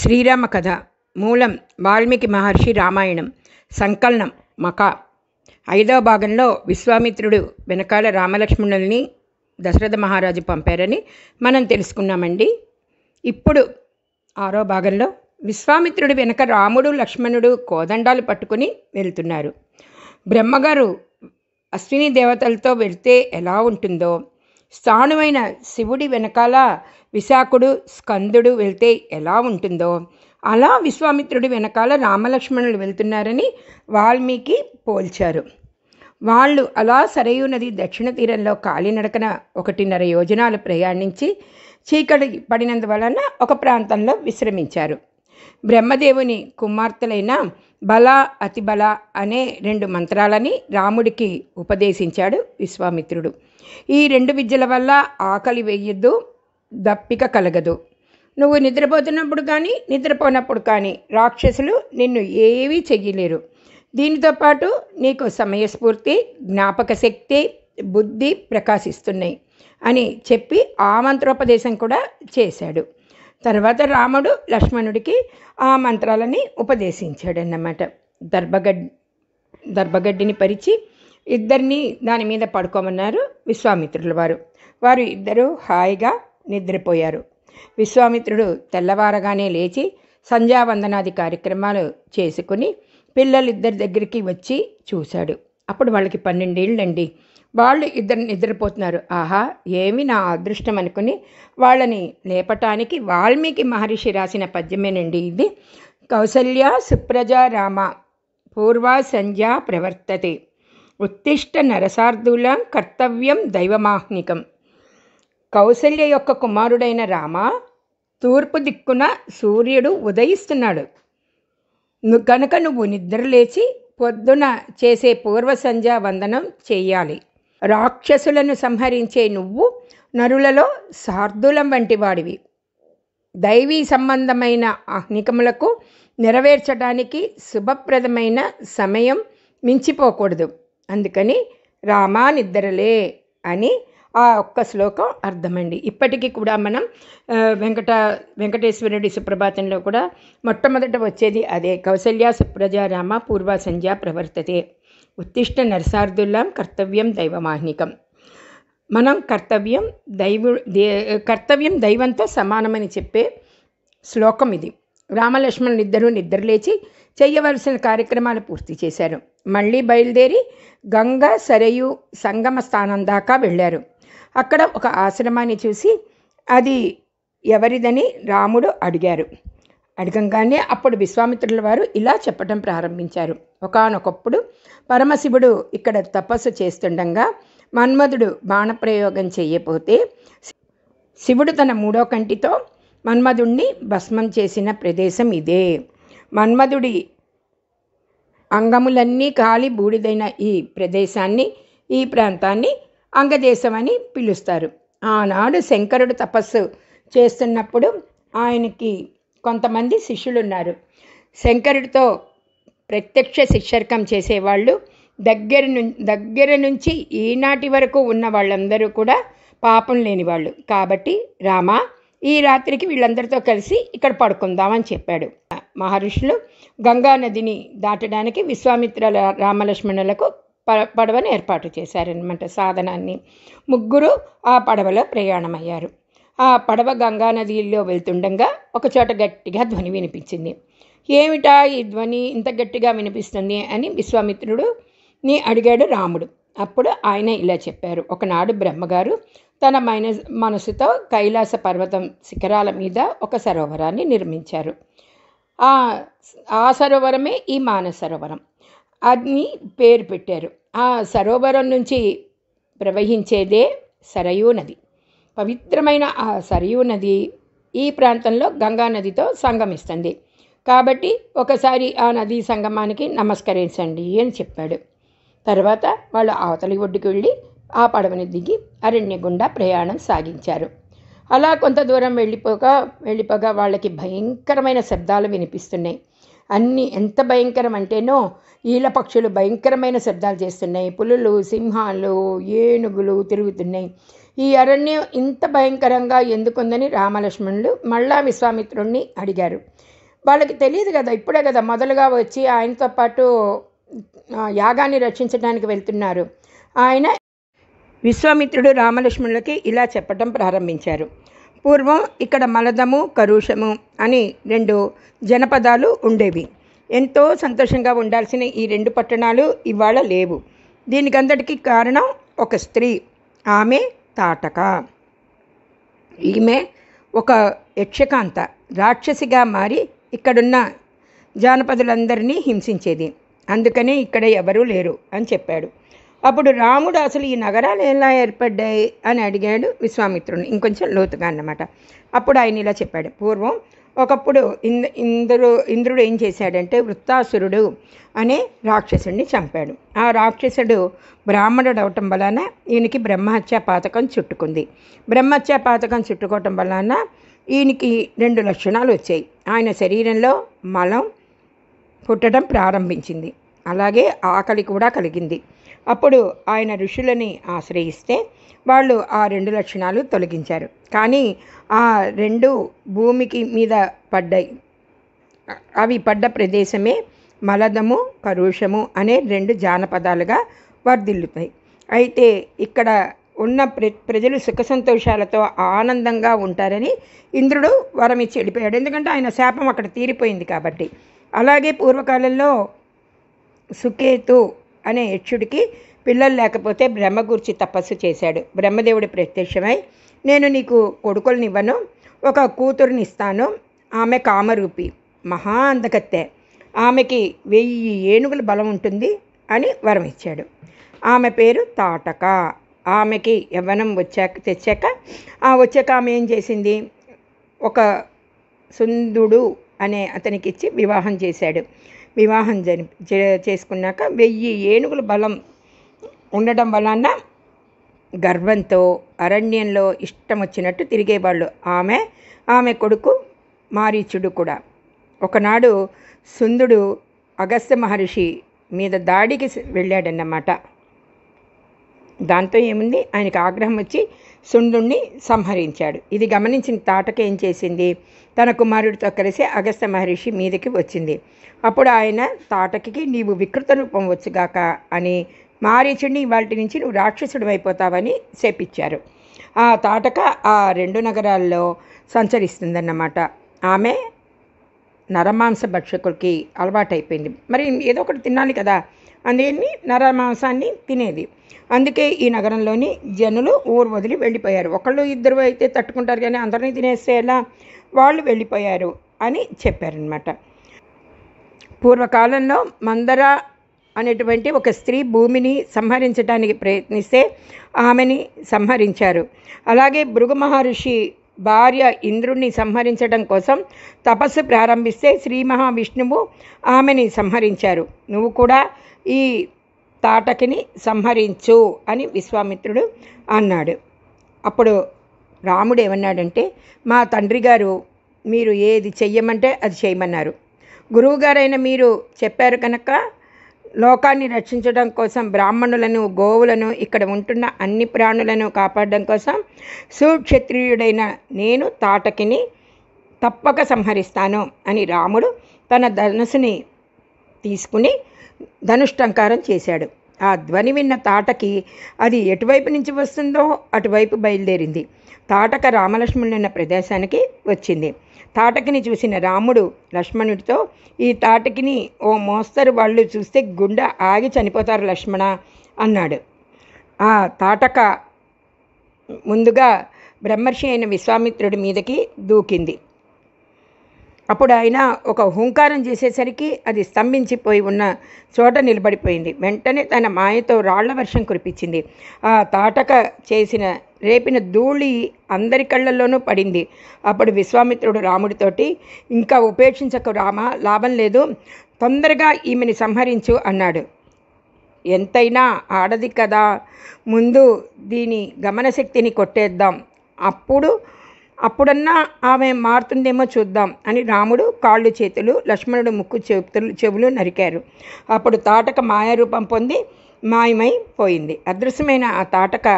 శ్రీరామ కథ మూలం వాల్మీకి మహర్షి రామాయణం సంకలనం మకా. 5వ భాగంలో విశ్వామిత్రుడు వెనకాల రామలక్ష్మణుల్ని దశరథ మహారాజు పంపారని మనం తెలుసుకున్నామండి. ఇప్పుడు 6వ భాగంలో విశ్వామిత్రుడు వెనక రాముడు లక్ష్మణుడు కోదండాలు పట్టుకుని వెళ్తున్నారు. బ్రహ్మగారు అశ్విని దేవతలతో వెళ్తే ఎలా ఉంటుందో, స్థాణువైన శివుడి వెనకాల విశాఖుడు స్కందుడు వెళ్తే ఎలా ఉంటుందో అలా విశ్వామిత్రుడి వెనకాల రామలక్ష్మణులు వెళ్తున్నారని వాల్మీకి పోల్చారు. వాళ్ళు అలా సరయూ నది దక్షిణ తీరంలో కాలినడకన 1.5 యోజనాలు ప్రయాణించి చీకటి పడినందువలన ఒక ప్రాంతంలో విశ్రమించారు. బ్రహ్మదేవుని కుమార్తెలైన బల అతిబల అనే 2 మంత్రాలని రాముడికి ఉపదేశించాడు విశ్వామిత్రుడు. ఈ 2 విద్యల వల్ల ఆకలి వేయద్దు, దప్పిక కలగదు. నువ్వు నిద్రపోతున్నప్పుడు కానీ నిద్రపోనప్పుడు కానీ రాక్షసులు నిన్ను ఏవీ చెయ్యలేరు. దీనితో పాటు నీకు సమయస్ఫూర్తి, జ్ఞాపక శక్తి, బుద్ధి ప్రకాశిస్తున్నాయి అని చెప్పి ఆ మంత్రోపదేశం కూడా చేశాడు. తర్వాత రాముడు లక్ష్మణుడికి ఆ మంత్రాలని ఉపదేశించాడన్నమాట. దర్భగడ్డిని పరిచి ఇద్దరిని దాని మీద పడుకోమన్నారు విశ్వామిత్రుల వారు. వారు ఇద్దరూ హాయిగా నిద్రపోయారు. విశ్వామిత్రుడు తెల్లవారగానే లేచి సంధ్యావందనాది కార్యక్రమాలు చేసుకుని పిల్లలిద్దరి దగ్గరికి వచ్చి చూశాడు. అప్పుడు వాళ్ళకి 12 ఏళ్ళండి. వాళ్ళు ఇద్దరు నిద్రపోతున్నారు. ఆహా, ఏమి నా అదృష్టం అనుకుని వాళ్ళని లేపటానికి వాల్మీకి మహర్షి రాసిన పద్యమేనండి ఇది. కౌసల్య సుప్రజ రామ పూర్వ సంధ్యా ప్రవర్తతే ఉత్తిష్ట నరసార్దూలం కర్తవ్యం దైవమాహ్నికం. కౌసల్య యొక్క కుమారుడైన రామ, తూర్పు దిక్కున సూర్యుడు ఉదయిస్తున్నాడు కనుక నువ్వు నిద్రలేచి పొద్దున చేసే పూర్వ సంధ్యా వందనం చెయ్యాలి. రాక్షసులను సంహరించే నువ్వు నరులలో శార్దూలం వంటి వాడివి. దైవీ సంబంధమైన ఆహ్నికములకు నెరవేర్చడానికి శుభప్రదమైన సమయం మించిపోకూడదు. అందుకని రామా నిద్రలే అని ఆ ఒక్క శ్లోకం అర్థమండి. ఇప్పటికీ కూడా మనం వెంకటేశ్వరుడి సుప్రభాతంలో కూడా మొట్టమొదట వచ్చేది అదే. కౌసల్య సుప్రజ రామ పూర్వ సంధ్యా ప్రవర్తతే ఉత్తిష్ట నరసార్దుల్లాం కర్తవ్యం దైవమాహ్నికం. మనం కర్తవ్యం దైవంతో సమానమని చెప్పే శ్లోకం ఇది. రామలక్ష్మణులు ఇద్దరూ నిద్రలేచి చేయవలసిన కార్యక్రమాలు పూర్తి చేశారు. మళ్ళీ బయలుదేరి గంగా సరయు సంగమ స్థానం దాకా వెళ్ళారు. అక్కడ ఒక ఆశ్రమాన్ని చూసి అది ఎవరిదని రాముడు అడిగారు. అడగంగానే అప్పుడు విశ్వామిత్రుల వారు ఇలా చెప్పడం ప్రారంభించారు. ఒకానొకప్పుడు పరమశివుడు ఇక్కడ తపస్సు చేస్తుండగా మన్మధుడు బాణప్రయోగం చేయకపోతే శివుడు తన 3వ కంటితో మన్మధుడిని భస్మం చేసిన ప్రదేశం ఇదే. మన్మధుడి అంగములన్నీ కాలి బూడిదైన ఈ ప్రదేశాన్ని, ఈ ప్రాంతాన్ని అంగదేశం అని పిలుస్తారు. ఆనాడు శంకరుడు తపస్సు చేస్తున్నప్పుడు ఆయనకి కొంతమంది శిష్యులున్నారు. శంకరుడితో ప్రత్యక్ష శిష్యర్కం చేసేవాళ్ళు దగ్గర నుంచి ఈనాటి వరకు ఉన్న వాళ్ళందరూ కూడా పాపం లేని వాళ్ళు. కాబట్టి రామా, ఈ రాత్రికి వీళ్ళందరితో కలిసి ఇక్కడ పడుకుందామని చెప్పాడు. మహర్షులు గంగా నదిని దాటడానికి విశ్వామిత్ర రామలక్ష్మణులకు పడవను ఏర్పాటు చేశారనమాట, సాధనాన్ని. ముగ్గురు ఆ పడవలో ప్రయాణమయ్యారు. ఆ పడవ గంగా నదిలో వెళ్తుండగా ఒకచోట గట్టిగా ధ్వని వినిపించింది. ఏమిటా ఈ ధ్వని ఇంత గట్టిగా వినిపిస్తుంది అని విశ్వామిత్రుడిని అడిగాడు రాముడు. అప్పుడు ఆయన ఇలా చెప్పారు. ఒకనాడు బ్రహ్మగారు తన మనసుతో కైలాస పర్వతం శిఖరాల మీద ఒక సరోవరాన్ని నిర్మించారు. ఆ సరోవరమే ఈ మానస సరోవరం అని పేరు పెట్టారు. ఆ సరోవరం నుంచి ప్రవహించేదే సరయూ నది. పవిత్రమైన ఆ సరయూ నది ఈ ప్రాంతంలో గంగా నదితో సంగమిస్తుంది. కాబట్టి ఒకసారి ఆ నదీ సంగమానికి నమస్కరించండి అని చెప్పాడు. తర్వాత వాళ్ళు అవతలి ఒడ్డుకు వెళ్ళి ఆ పడవని దిగి అరణ్యగుండా ప్రయాణం సాగించారు. అలా కొంత దూరం వెళ్ళిపోగా వాళ్ళకి భయంకరమైన శబ్దాలు వినిపిస్తున్నాయి. అన్నీ ఎంత భయంకరం అంటేనో ఈల పక్షులు భయంకరమైన శబ్దాలు చేస్తున్నాయి. పులులు, సింహాలు, ఏనుగులు తిరుగుతున్నాయి. ఈ అరణ్యం ఇంత భయంకరంగా ఎందుకుందని రామలక్ష్మణులు మళ్ళా విశ్వామిత్రుణ్ణి అడిగారు. వాళ్ళకి తెలియదు కదా, ఇప్పుడే కదా మొదలుగా వచ్చి ఆయనతో పాటు యాగాన్ని రక్షించడానికి వెళ్తున్నారు. ఆయన విశ్వామిత్రుడు రామలక్ష్మణులకి ఇలా చెప్పటం ప్రారంభించారు. పూర్వం ఇక్కడ మలదము, కరుషము అని 2 జనపదాలు ఉండేవి. ఎంతో సంతోషంగా ఉండాల్సిన ఈ 2 పట్టణాలు ఇవాళ లేవు. దీనికంతటికీ కారణం ఒక స్త్రీ, ఆమె తాటక. ఈమె ఒక యక్షకాంత, రాక్షసిగా మారి ఇక్కడున్న జానపదులందరినీ హింసించేది. అందుకనే ఇక్కడ ఎవరూ లేరు అని చెప్పాడు. అప్పుడు రాముడు అసలు ఈ నగరాలు ఎలా ఏర్పడ్డాయి అని అడిగాడు విశ్వామిత్రుని, ఇంకొంచెం లోతుగా అన్నమాట. అప్పుడు ఆయన ఇలా చెప్పాడు. పూర్వం ఒకప్పుడు ఇంద్రుడు ఏం చేశాడంటే వృత్తాసురుడు అనే రాక్షసుడిని చంపాడు. ఆ రాక్షసుడు బ్రాహ్మణుడు అవటం వలన ఈయనకి బ్రహ్మహత్యా పాతకం చుట్టుకుంది. బ్రహ్మహత్యా పాతకం చుట్టుకోవటం వలన ఈయనకి 2 లక్షణాలు వచ్చాయి. ఆయన శరీరంలో మలం పుట్టడం ప్రారంభించింది, అలాగే ఆకలి కూడా కలిగింది. అప్పుడు ఆయన ఋషులని ఆశ్రయిస్తే వాళ్ళు ఆ 2 లక్షణాలు తొలగించారు. కానీ ఆ 2 భూమికి మీద పడ్డాయి. అవి పడ్డ ప్రదేశమే మలదము, కరుషము అనే 2 జానపదాలుగా వర్ధిల్లుతాయి. అయితే ఇక్కడ ఉన్న ప్రజలు సుఖ సంతోషాలతో ఆనందంగా ఉంటారని ఇంద్రుడు వరం ఇచ్చి వెళ్ళిపోయాడు. ఎందుకంటే ఆయన శాపం అక్కడ తీరిపోయింది కాబట్టి. అలాగే పూర్వకాలంలో సుకేతు అనే యక్షుడికి పిల్లలు లేకపోతే బ్రహ్మ గూర్చి తపస్సు చేశాడు. బ్రహ్మదేవుడు ప్రత్యక్షమై, నేను నీకు కొడుకులనివ్వను, ఒక కూతురుని ఇస్తాను, ఆమె కామరూపి, మహా అందకత్తె, ఆమెకి 1000 ఏనుగుల బలం ఉంటుంది అని వరం ఇచ్చాడు. ఆమె పేరు తాటక. ఆమెకి యవ్వనం తెచ్చాక ఆమె ఏం చేసింది, ఒక సుందుడు అనే అతనికి ఇచ్చి వివాహం చేశాడు. వివాహం చేసుకున్నాక 1000 ఏనుగుల బలం ఉండడం వలన గర్వంతో అరణ్యంలో ఇష్టం వచ్చినట్టు తిరిగేవాళ్ళు ఆమె కొడుకు మారీచుడు కూడా. ఒకనాడు సుందుడు అగస్త్య మహర్షి మీద దాడికి వెళ్ళాడన్నమాట. దాంతో ఏముంది, ఆయనకు ఆగ్రహం వచ్చి సుందుణ్ణి సంహరించాడు. ఇది గమనించిన తాటక ఏం చేసింది, తన కుమారుడితో కలిసి అగస్త్య మహర్షి మీదకి వచ్చింది. అప్పుడు ఆయన తాటకి, నీవు వికృత రూపం వచ్చుగాక అని మారీచుడిని వాటి నుంచి నువ్వు రాక్షసుడు అయిపోతావని శపించారు. ఆ తాటక ఆ 2 నగరాల్లో సంచరిస్తుందన్నమాట. ఆమె నరమాంస భక్షకులకి అలవాటైపోయింది. మరి ఏదో ఒకటి తినాలి కదా, అందుకని నరమాంసాన్ని తినేది. అందుకే ఈ నగరంలోని జనులు ఊరు వదిలి వెళ్ళిపోయారు. 1-2 అయితే తట్టుకుంటారు, కానీ అందరినీ తినేస్తే ఎలా, వాళ్ళు వెళ్ళిపోయారు అని చెప్పారనమాట. పూర్వకాలంలో మందర అనేటువంటి ఒక స్త్రీ భూమిని సంహరించడానికి ప్రయత్నిస్తే ఆమెని సంహరించారు. అలాగే భృగు మహర్షి భార్య ఇంద్రుణ్ణి సంహరించడం కోసం తపస్సు ప్రారంభిస్తే శ్రీ మహావిష్ణువు ఆమెని సంహరించారు. నువ్వు కూడా ఈ తాటకిని సంహరించు అని విశ్వామిత్రుడు అన్నాడు. అప్పుడు రాముడు ఏమన్నాడంటే, మా తండ్రి గారు మీరు ఏది చెయ్యమంటే అది చేయమన్నారు. గురువుగారైన మీరు చెప్పారు కనుక లోకాన్ని రక్షించడం కోసం బ్రాహ్మణులను, గోవులను, ఇక్కడ ఉంటున్న అన్ని ప్రాణులను కాపాడడం కోసం సుక్షత్రియుడైన నేను తాటకిని తప్పక సంహరిస్తాను అని రాముడు తన ధనుసుని తీసుకుని ధనుష్టంకారం చేశాడు. ఆ ధ్వని విన్న తాటకి అది ఎటువైపు నుంచి వస్తుందో అటువైపు బయలుదేరింది. తాటక రామలక్ష్మణులున్న ప్రదేశానికి వచ్చింది. తాటకిని చూసిన రాముడు లక్ష్మణుడితో, ఈ తాటకిని ఓ మోస్తరు వాళ్ళు చూస్తే గుండె ఆగి చనిపోతారు లక్ష్మణ అన్నాడు. ఆ తాటక ముందుగా బ్రహ్మర్షి అయిన విశ్వామిత్రుడి మీదకి దూకింది. అప్పుడు ఆయన ఒక హుంకారం చేసేసరికి అది స్తంభించిపోయి ఉన్న చోట నిలబడిపోయింది. వెంటనే తన మాయతో రాళ్ల వర్షం కురిపించింది. ఆ తాటక రేపిన ధూళి అందరి కళ్ళల్లోనూ పడింది. అప్పుడు విశ్వామిత్రుడు రాముడితోటి, ఇంకా ఉపేక్షించకు రామ, లాభం లేదు, తొందరగా ఈమెని సంహరించు అన్నాడు. ఎంతైనా ఆడది కదా, ముందు దీని గమనశక్తిని కొట్టేద్దాం, అప్పుడన్నా ఆమె మారుతుందేమో చూద్దాం అని రాముడు కాళ్ళు చేతులు, లక్ష్మణుడు ముక్కు చెవులు నరికారు. అప్పుడు తాటక మాయారూపం పొంది మాయమైపోయింది. అదృశ్యమైన ఆ తాటక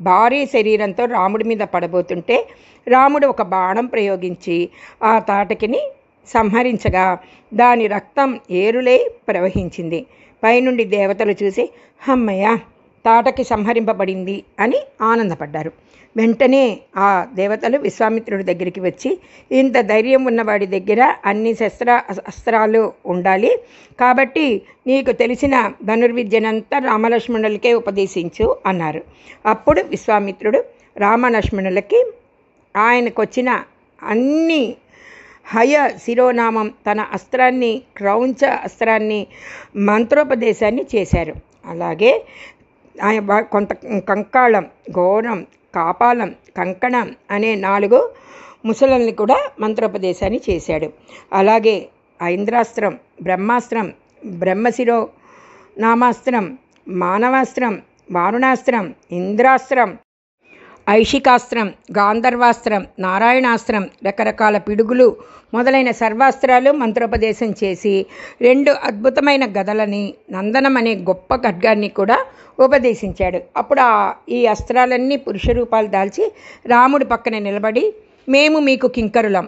భారీ శరీరంతో రాముడి మీద పడబోతుంటే రాముడు ఒక బాణం ప్రయోగించి ఆ తాటకిని సంహరించగా దాని రక్తం ఏరులై ప్రవహించింది. పైనుండి దేవతలు చూసి అమ్మయ్య తాటకి సంహరింపబడింది అని ఆనందపడ్డారు. వెంటనే ఆ దేవతలు విశ్వామిత్రుడి దగ్గరికి వచ్చి, ఇంత ధైర్యం ఉన్నవాడి దగ్గర అన్ని అస్త్రాలు ఉండాలి, కాబట్టి నీకు తెలిసిన ధనుర్విద్యనంతా రామలక్ష్మణులకే ఉపదేశించు అన్నారు. అప్పుడు విశ్వామిత్రుడు రామలక్ష్మణులకి ఆయనకొచ్చిన అన్ని హయ శిరోనామం తన అస్త్రాన్ని, క్రౌంచ అస్త్రాన్ని, మంత్రోపదేశాన్ని చేశారు. అలాగే కొంత కంకాళం, ఘోరం, కాపాలం, కంకణం అనే 4 ముసలల్ని కూడా మంత్రోపదేశాన్ని చేశాడు. అలాగే ఐంద్రాస్త్రం, బ్రహ్మాస్త్రం, బ్రహ్మశిరో నామాస్త్రం, మానవాస్త్రం, వారుణాస్త్రం, ఇంద్రాస్త్రం, ఐషికాస్త్రం, గాంధర్వాస్త్రం, నారాయణాస్త్రం, రకరకాల పిడుగులు మొదలైన సర్వాస్త్రాలు మంత్రోపదేశం చేసి 2 అద్భుతమైన గదలని, నందనం అనే గొప్ప ఖడ్గాన్ని కూడా ఉపదేశించాడు. అప్పుడు ఈ అస్త్రాలన్నీ పురుష రూపాలు దాల్చి రాముడి పక్కన నిలబడి, మేము మీకు కింకరులం,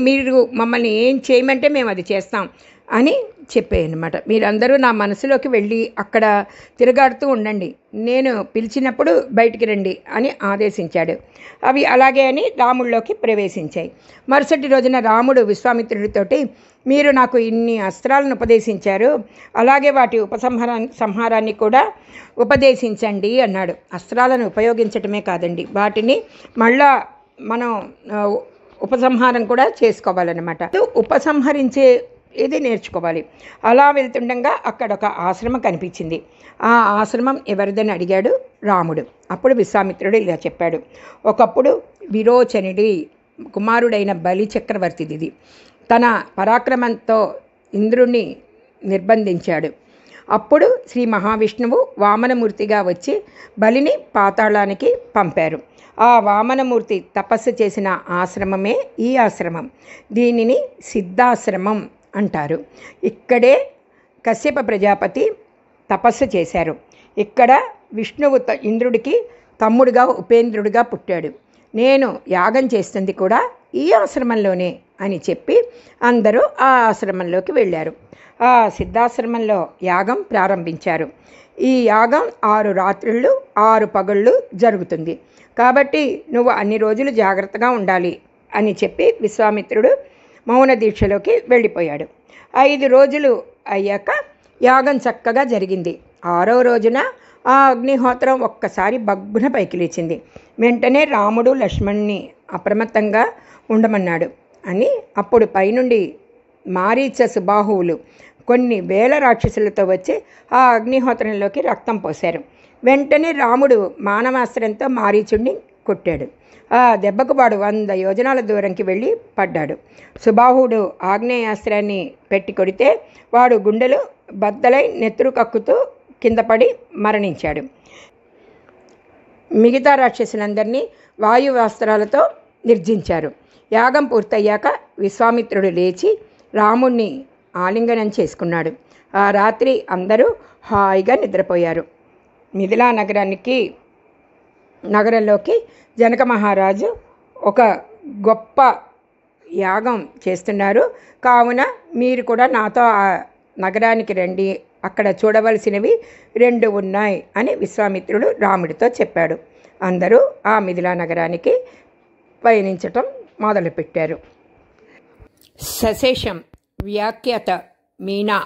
మీరు మమ్మల్ని ఏం చేయమంటే మేము అది చేస్తాం అని చెప్పాయన్నమాట. మీరందరూ నా మనసులోకి వెళ్ళి అక్కడ తిరగాడుతూ ఉండండి, నేను పిలిచినప్పుడు బయటికి రండి అని ఆదేశించాడు. అవి అలాగే అని రాముడిలోకి ప్రవేశించాయి. మరుసటి రోజున రాముడు విశ్వామిత్రుడితోటి, మీరు నాకు ఇన్ని అస్త్రాలను ఉపదేశించారు, అలాగే వాటి సంహారాన్ని కూడా ఉపదేశించండి అన్నాడు. అస్త్రాలను ఉపయోగించటమే కాదండి, వాటిని మళ్ళా మనం ఉపసంహారం కూడా చేసుకోవాలన్నమాట. ఉపసంహరించే ఇది నేర్చుకోవాలి. అలా వెళ్తుండగా అక్కడ ఒక ఆశ్రమం కనిపించింది. ఆ ఆశ్రమం ఎవరిదని అడిగాడు రాముడు. అప్పుడు విశ్వామిత్రుడు ఇలా చెప్పాడు, ఒకప్పుడు విరోచనుడి కుమారుడైన బలి చక్రవర్తిది. తన పరాక్రమంతో ఇంద్రుణ్ణి నిర్బంధించాడు. అప్పుడు శ్రీ మహావిష్ణువు వామనమూర్తిగా వచ్చి బలిని పాతాళానికి పంపారు. ఆ వామనమూర్తి తపస్సు చేసిన ఆశ్రమమే ఈ ఆశ్రమం. దీనిని సిద్ధాశ్రమం అంటారు. ఇక్కడే కశ్యప ప్రజాపతి తపస్సు చేశారు. ఇక్కడ విష్ణువు ఇంద్రుడికి తమ్ముడుగా ఉపేంద్రుడిగా పుట్టాడు. నేను యాగం చేస్తుంది కూడా ఈ ఆశ్రమంలోనే అని చెప్పి అందరూ ఆ ఆశ్రమంలోకి వెళ్ళారు. ఆ సిద్ధాశ్రమంలో యాగం ప్రారంభించారు. ఈ యాగం 6 రాత్రుళ్ళు 6 పగళ్ళు జరుగుతుంది. కాబట్టి నువ్వు అన్ని రోజులు జాగ్రత్తగా ఉండాలి అని చెప్పి విశ్వామిత్రుడు మౌన దీక్షలోకి వెళ్ళిపోయాడు. 5 రోజులు అయ్యాక యాగం చక్కగా జరిగింది. 6వ రోజున ఆ అగ్నిహోత్రం ఒక్కసారి బగ్గున పైకి లేచింది. వెంటనే రాముడు లక్ష్మణ్ణి అప్రమత్తంగా ఉండమన్నాడు అని. అప్పుడు పైనుండి మారీచ సుబాహువులు కొన్ని వేల రాక్షసులతో వచ్చి ఆ అగ్నిహోత్రంలోకి రక్తం పోశారు. వెంటనే రాముడు మానవాస్త్రంతో మారీచుడిని కొట్టాడు. ఆ దెబ్బకు వాడు 100 యోజనాల దూరంకి వెళ్ళి పడ్డాడు. సుబాహుడు ఆగ్నేయాస్త్రాన్ని పెట్టి కొడితే వాడు గుండెలు బద్దలై నెత్తురు కక్కుతూ కింద పడి మరణించాడు. మిగతా రాక్షసులందరినీ వాయువాస్త్రాలతో నిర్జించారు. యాగం పూర్తయ్యాక విశ్వామిత్రుడు లేచి రాముణ్ణి ఆలింగనం చేసుకున్నాడు. ఆ రాత్రి అందరూ హాయిగా నిద్రపోయారు. మిథిలా నగరంలోకి జనక మహారాజు ఒక గొప్ప యాగం చేస్తున్నారు, కావున మీరు కూడా నాతో ఆ నగరానికి రండి, అక్కడ చూడవలసినవి 2 ఉన్నాయి అని విశ్వామిత్రుడు రాముడితో చెప్పాడు. అందరూ ఆ మిథిలా నగరానికి పయనించటం మొదలుపెట్టారు. సశేషం వ్యాఖ్యాత మీనా.